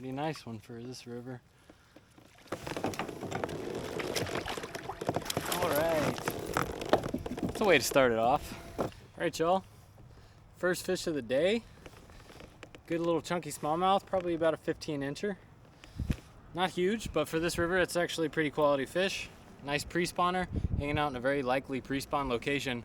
Pretty nice one for this river. All right, that's a way to start it off. All right, y'all. First fish of the day. Good little chunky smallmouth, probably about a 15-incher. Not huge, but for this river, it's actually a pretty quality fish. Nice pre-spawner, hanging out in a very likely pre-spawn location.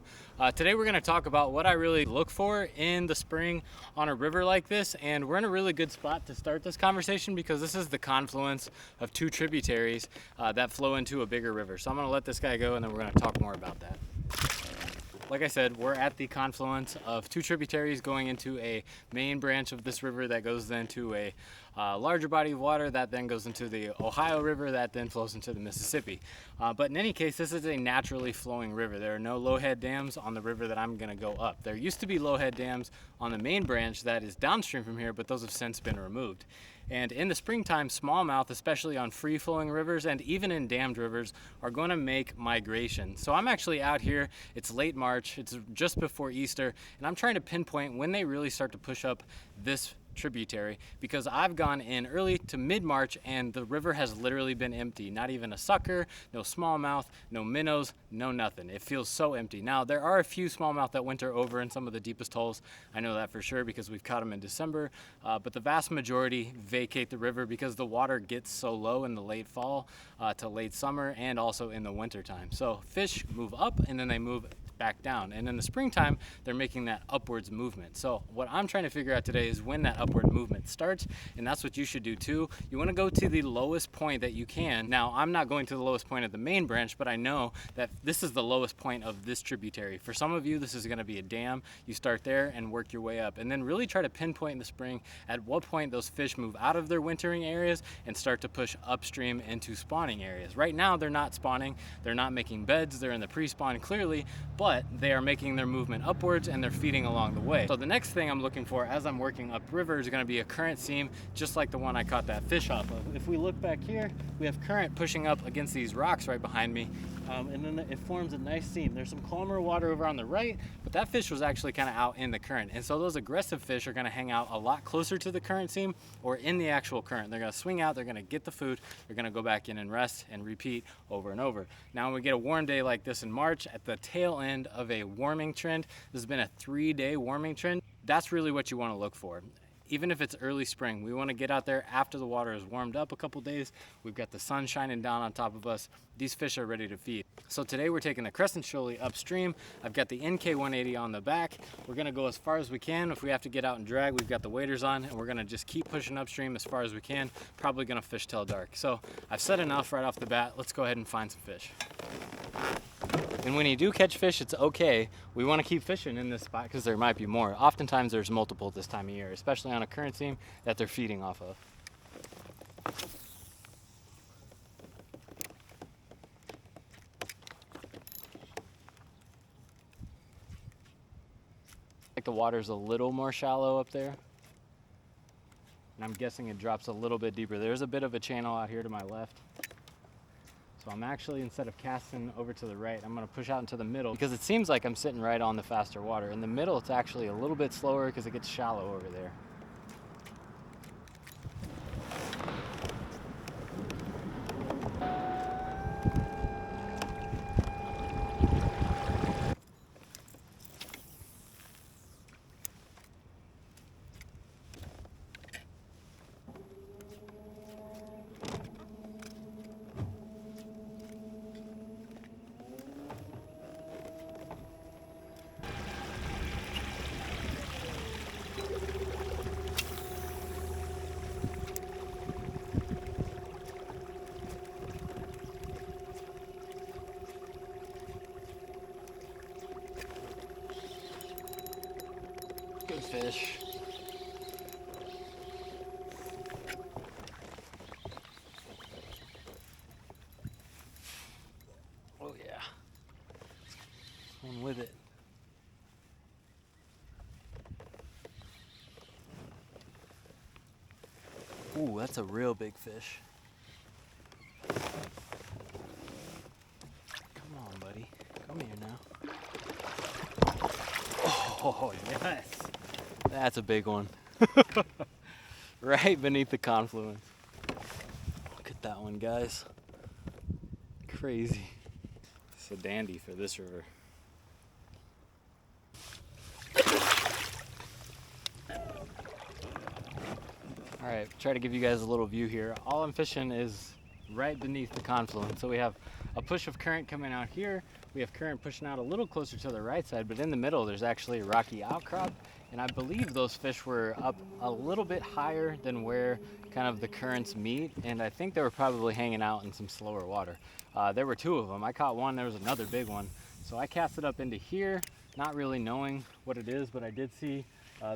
Today we're going to talk about what I really look for in the spring on a river like this, and we're in a really good spot to start this conversation because this is the confluence of two tributaries that flow into a bigger river. So I'm going to let this guy go and then we're going to talk more about that. Like I said, we're at the confluence of two tributaries going into a main branch of this river that goes then to a larger body of water that then goes into the Ohio River that then flows into the Mississippi. But in any case, this is a naturally flowing river. There are no low-head dams on the river that I'm going to go up. There used to be low-head dams on the main branch that is downstream from here, but those have since been removed. And in the springtime, smallmouth, especially on free-flowing rivers and even in dammed rivers, are going to make migration. So I'm actually out here, it's late March, it's just before Easter, and I'm trying to pinpoint when they really start to push up this tributary, because I've gone in early to mid-March and the river has literally been empty. Not even a sucker, no smallmouth, no minnows, no nothing. It feels so empty. Now there are a few smallmouth that winter over in some of the deepest holes. I know that for sure because we've caught them in December, but the vast majority vacate the river because the water gets so low in the late fall to late summer and also in the winter time. So fish move up and then they move back down, and in the springtime they're making that upwards movement. So what I'm trying to figure out today is when that upward movement starts, and that's what you should do too. You want to go to the lowest point that you can. Now I'm not going to the lowest point of the main branch, but I know that this is the lowest point of this tributary. For some of you this is going to be a dam. You start there and work your way up, and then really try to pinpoint in the spring at what point those fish move out of their wintering areas and start to push upstream into spawning areas. Right now they're not spawning, they're not making beds, they're in the pre-spawn clearly, but they are making their movement upwards and they're feeding along the way. So the next thing I'm looking for as I'm working upriver is going to be a current seam, just like the one I caught that fish off of. If we look back here, we have current pushing up against these rocks right behind me, and then it forms a nice seam. There's some calmer water over on the right, but that fish was actually kind of out in the current, and so those aggressive fish are going to hang out a lot closer to the current seam or in the actual current. They're going to swing out, they're going to get the food, they're going to go back in and rest and repeat over and over. Now when we get a warm day like this in March, at the tail end of a warming trend, this has been a 3-day warming trend, that's really what you want to look for. Even if it's early spring, we want to get out there after the water is warmed up a couple days. We've got the sun shining down on top of us. These fish are ready to feed. So today we're taking the crescent shoalie upstream. I've got the NK180 on the back. We're going to go as far as we can. If we have to get out and drag, we've got the waders on, and we're going to just keep pushing upstream as far as we can. Probably going to fish till dark. So I've said enough right off the bat. Let's go ahead and find some fish. And when you do catch fish, it's okay. We want to keep fishing in this spot because there might be more. Oftentimes there's multiple this time of year, especially on a current seam that they're feeding off of. Like the water's a little more shallow up there. And I'm guessing it drops a little bit deeper. There's a bit of a channel out here to my left. So I'm actually, instead of casting over to the right, I'm going to push out into the middle because it seems like I'm sitting right on the faster water. In the middle, it's actually a little bit slower because it gets shallow over there. Good fish. Oh yeah. One with it. Ooh, that's a real big fish. Come on, buddy. Come here now. Oh, yes. That's a big one. right beneath the confluence. Look at that one, guys. Crazy. It's a dandy for this river. All right, try to give you guys a little view here. All I'm fishing is right beneath the confluence. So we have a push of current coming out here. We have current pushing out a little closer to the right side, but in the middle there's actually a rocky outcrop. And I believe those fish were up a little bit higher than where kind of the currents meet. And I think they were probably hanging out in some slower water. There were two of them. I caught one, there was another big one. So I cast it up into here, not really knowing what it is, but I did see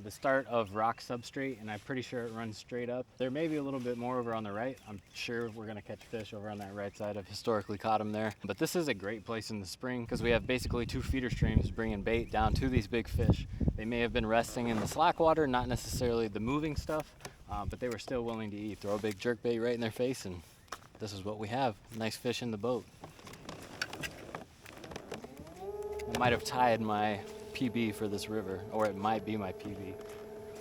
the start of rock substrate, and I'm pretty sure it runs straight up. There may be a little bit more over on the right. I'm sure we're gonna catch fish over on that right side. I've historically caught them there. But this is a great place in the spring because we have basically 2 feeder streams bringing bait down to these big fish. They may have been resting in the slack water, not necessarily the moving stuff, but they were still willing to eat. Throw a big jerk bait right in their face, and this is what we have. Nice fish in the boat. I might have tied my PB for this river, or it might be my PB.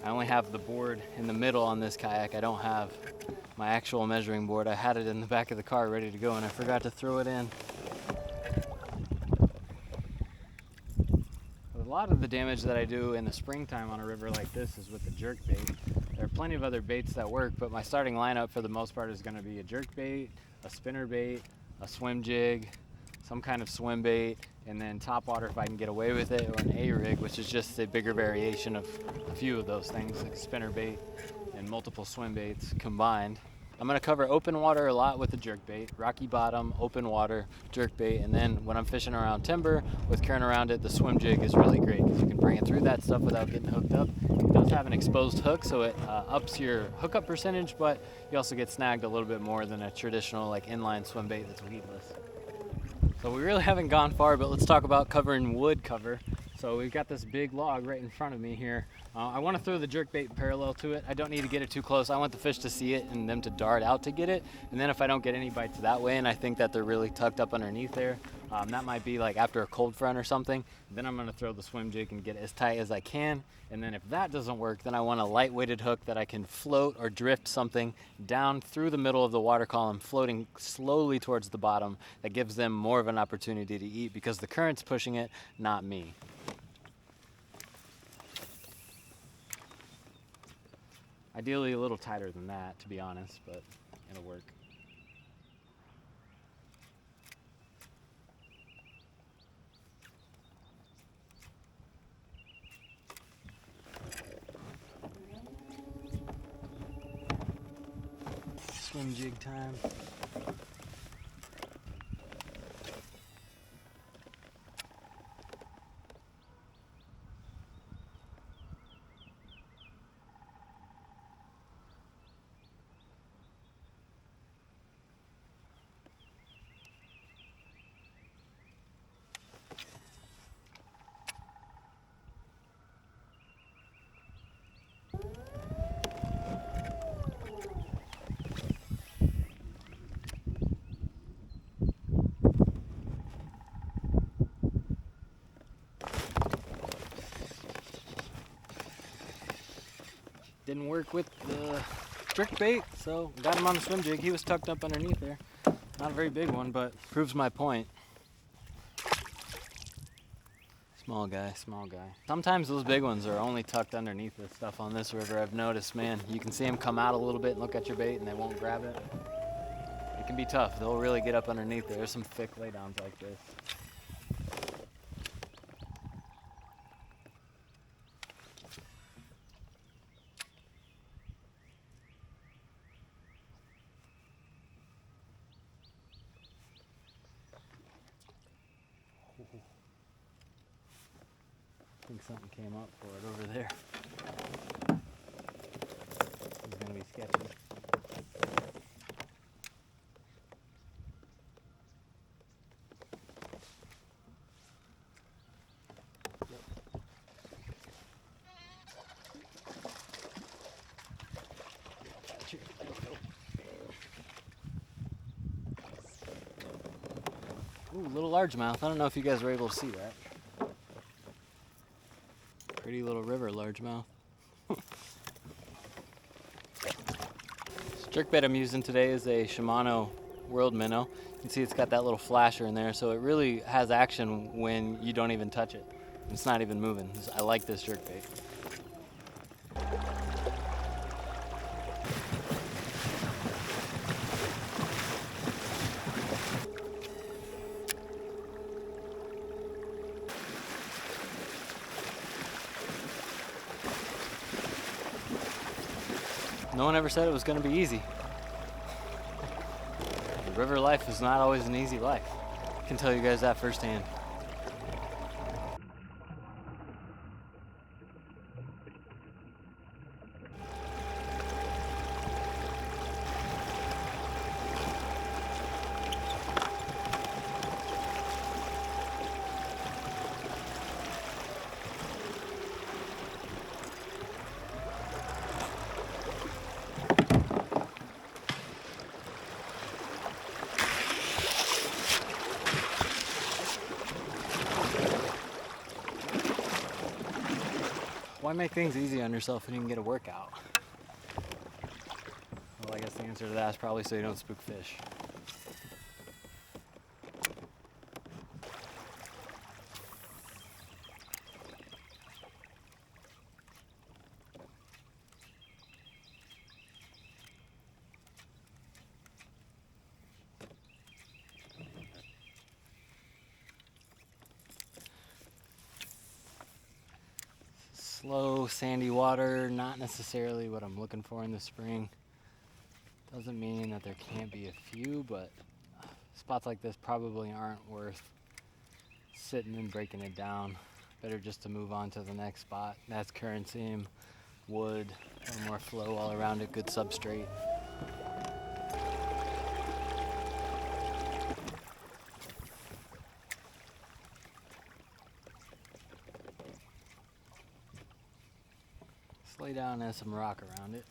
I only have the board in the middle on this kayak. I don't have my actual measuring board. I had it in the back of the car ready to go, and I forgot to throw it in. A lot of the damage that I do in the springtime on a river like this is with the jerk bait. There are plenty of other baits that work, but my starting lineup for the most part is going to be a jerk bait, a spinner bait, a swim jig, some kind of swim bait, and then top water if I can get away with it, or an A-rig, which is just a bigger variation of a few of those things, like spinner bait and multiple swim baits combined. I'm gonna cover open water a lot with the jerk bait, rocky bottom, open water, jerk bait, and then when I'm fishing around timber with current around it, the swim jig is really great because you can bring it through that stuff without getting hooked up. It does have an exposed hook, so it ups your hookup percentage, but you also get snagged a little bit more than a traditional like inline swim bait that's weedless. So we really haven't gone far, but let's talk about covering wood cover. So we've got this big log right in front of me here. I want to throw the jerkbait parallel to it. I don't need to get it too close. I want the fish to see it and them to dart out to get it. And then if I don't get any bites that way, and I think that they're really tucked up underneath there, that might be like after a cold front or something, then I'm going to throw the swim jig and get it as tight as I can. And then if that doesn't work, then I want a light-weighted hook that I can float or drift something down through the middle of the water column, floating slowly towards the bottom. That gives them more of an opportunity to eat because the current's pushing it, not me. Ideally a little tighter than that, to be honest, but it'll work. Swim jig time. Didn't work with the jerk bait, so got him on the swim jig. He was tucked up underneath there. Not a very big one, but proves my point. Small guy, small guy. Sometimes those big ones are only tucked underneath this stuff on this river. I've noticed, man, you can see them come out a little bit and look at your bait and they won't grab it. It can be tough. They'll really get up underneath there. There's some thick laydowns like this. I think something came up for it over there. This is gonna be sketchy. Here, there we go. Ooh, little largemouth. I don't know if you guys were able to see that. Pretty little river largemouth. Jerkbait I'm using today is a Shimano World Minnow. You can see it's got that little flasher in there, so it really has action when you don't even touch it. It's not even moving. I like this jerkbait. No one ever said it was going to be easy. River life is not always an easy life. I can tell you guys that firsthand. Why make things easy on yourself when you can get a workout? Well, I guess the answer to that is probably so you don't spook fish. Slow, sandy water, not necessarily what I'm looking for in the spring. Doesn't mean that there can't be a few, but spots like this probably aren't worth sitting and breaking it down. Better just to move on to the next spot. That's current seam, wood, a little more flow all around it, good substrate. Lay down and some rock around it.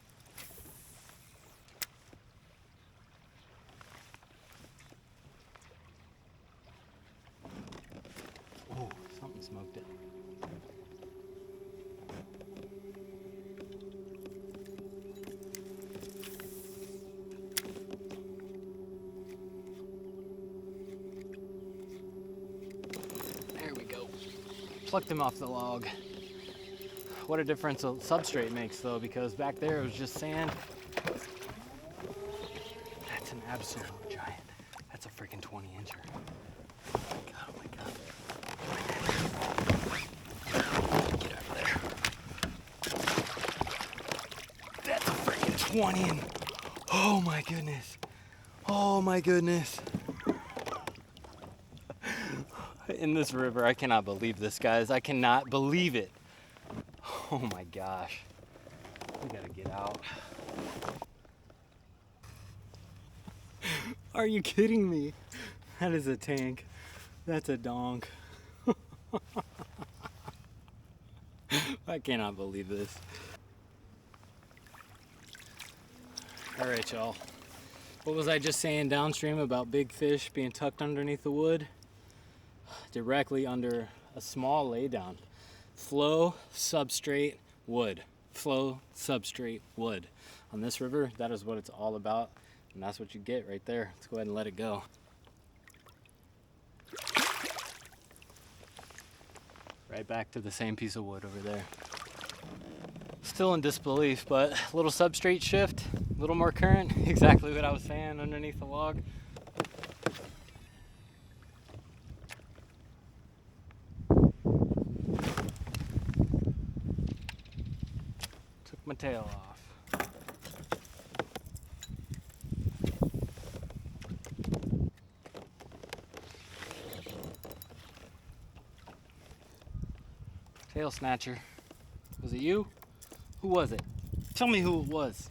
Oh, something smoked it. There we go. Plucked him off the log. What a difference a substrate makes though, because back there it was just sand. That's an absolute giant. That's a freaking 20-incher. Oh my god, Get out of there. That's a freaking 20 and oh my goodness. Oh my goodness. In this river, I cannot believe this, guys. I cannot believe it. Oh my gosh, we gotta get out. Are you kidding me? That is a tank. That's a donk. I cannot believe this. All right, y'all. What was I just saying downstream about big fish being tucked underneath the wood? Directly under a small laydown. Flow, substrate, wood. Flow, substrate, wood. On this river, that is what it's all about, and that's what you get right there. Let's go ahead and let it go. Right back to the same piece of wood over there. Still in disbelief, but a little substrate shift, a little more current, exactly what I was saying underneath the log. My tail off. Tail snatcher. Was it you? Who was it? Tell me who it was.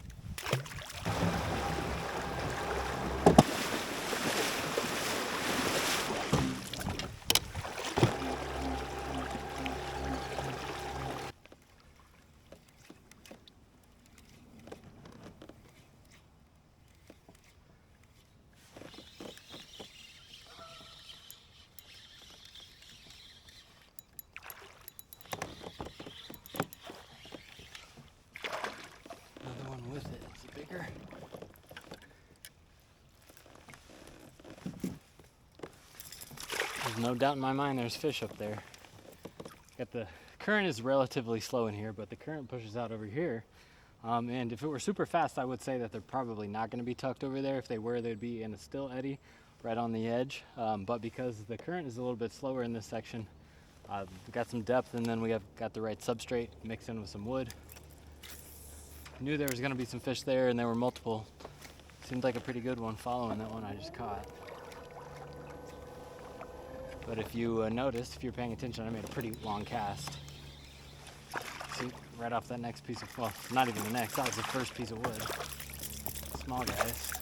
There's no doubt in my mind there's fish up there. Got the current is relatively slow in here, but the current pushes out over here. And if it were super fast, I would say that they're probably not going to be tucked over there. If they were, they'd be in a still eddy right on the edge. But because the current is a little bit slower in this section, we've got some depth, and then we have got the right substrate mixed in with some wood. Knew there was going to be some fish there, and there were multiple. Seemed like a pretty good one following that one I just caught. But if you noticed, if you're paying attention, I made a pretty long cast. See, right off that next piece of, well, not even the next, that was the first piece of wood. Small guys.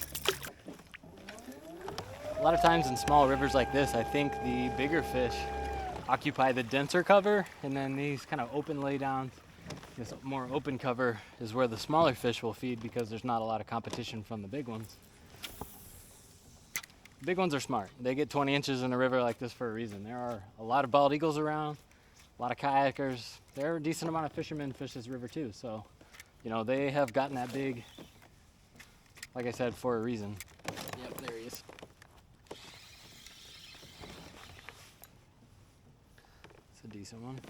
A lot of times in small rivers like this, I think the bigger fish occupy the denser cover, and then these kind of open laydowns, this more open cover is where the smaller fish will feed because there's not a lot of competition from the big ones. Big ones are smart. They get 20 inches in a river like this for a reason. There are a lot of bald eagles around, a lot of kayakers. There are a decent amount of fishermen fish this river too. So, you know, they have gotten that big, like I said, for a reason. Yep, there he is. It's a decent one.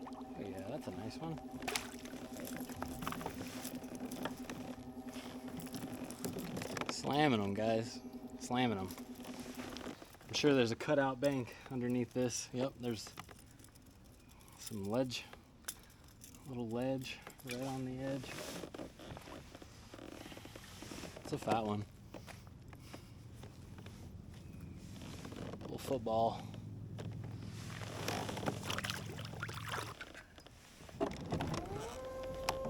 Oh yeah, that's a nice one. Slamming them, guys. Slamming them. I'm sure there's a cutout bank underneath this. Yep, there's some ledge. Little ledge right on the edge. It's a fat one. Little football.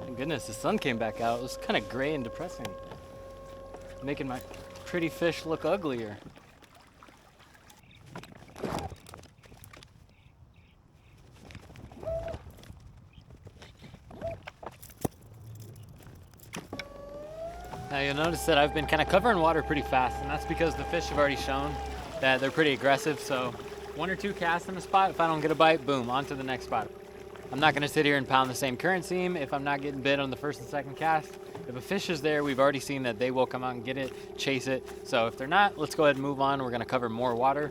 Thank goodness the sun came back out. It was kind of gray and depressing, making my pretty fish look uglier. Now you'll notice that I've been kind of covering water pretty fast, and that's because the fish have already shown that they're pretty aggressive. So 1 or 2 casts in a spot, if I don't get a bite, boom, on to the next spot. I'm not gonna sit here and pound the same current seam if I'm not getting bit on the first and second cast. If a fish is there, we've already seen that they will come out and get it, chase it. So if they're not, let's go ahead and move on. We're gonna cover more water.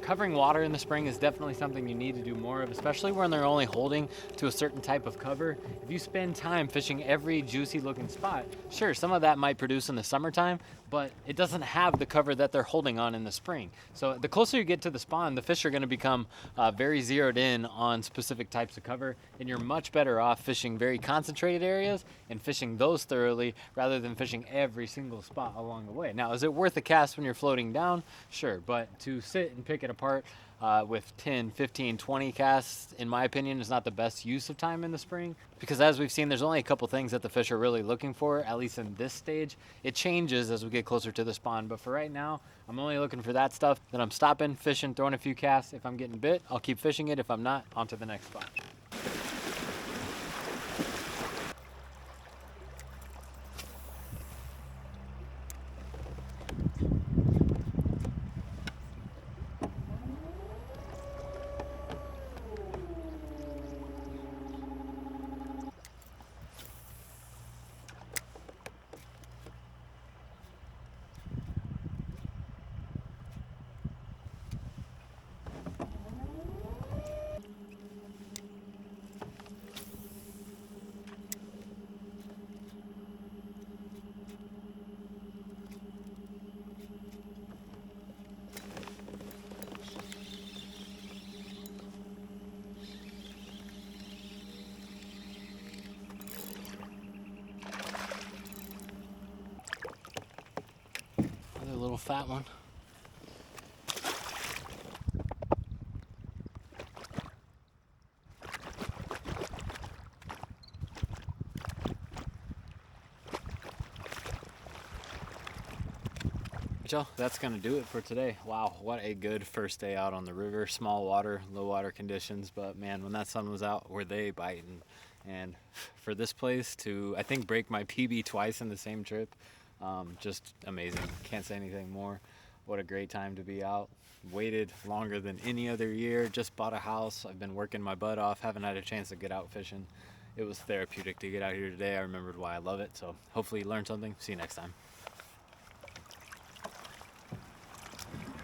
Covering water in the spring is definitely something you need to do more of, especially when they're only holding to a certain type of cover. If you spend time fishing every juicy looking spot, sure, some of that might produce in the summertime, but it doesn't have the cover that they're holding on in the spring. So the closer you get to the spawn, the fish are gonna become very zeroed in on specific types of cover, and you're much better off fishing very concentrated areas and fishing those thoroughly rather than fishing every single spot along the way. Now, is it worth a cast when you're floating down? Sure, but to sit and pick it apart with 10, 15, 20 casts, in my opinion, is not the best use of time in the spring, because as we've seen, there's only a couple things that the fish are really looking for, at least in this stage. It changes as we get closer to the spawn, but for right now, I'm only looking for that stuff. Then I'm stopping, fishing, throwing a few casts. If I'm getting bit, I'll keep fishing it. If I'm not, on to the next spot. Little fat one. Y'all, that's gonna do it for today. Wow, what a good first day out on the river. Small water, low water conditions, but man, when that sun was out, were they biting. And for this place to, I think, break my PB twice in the same trip, just amazing. Can't say anything more. What a great time to be out. Waited longer than any other year. Just bought a house. I've been working my butt off. Haven't had a chance to get out fishing. it was therapeutic to get out here today. I remembered why I love it. So hopefully you learned something. See you next time.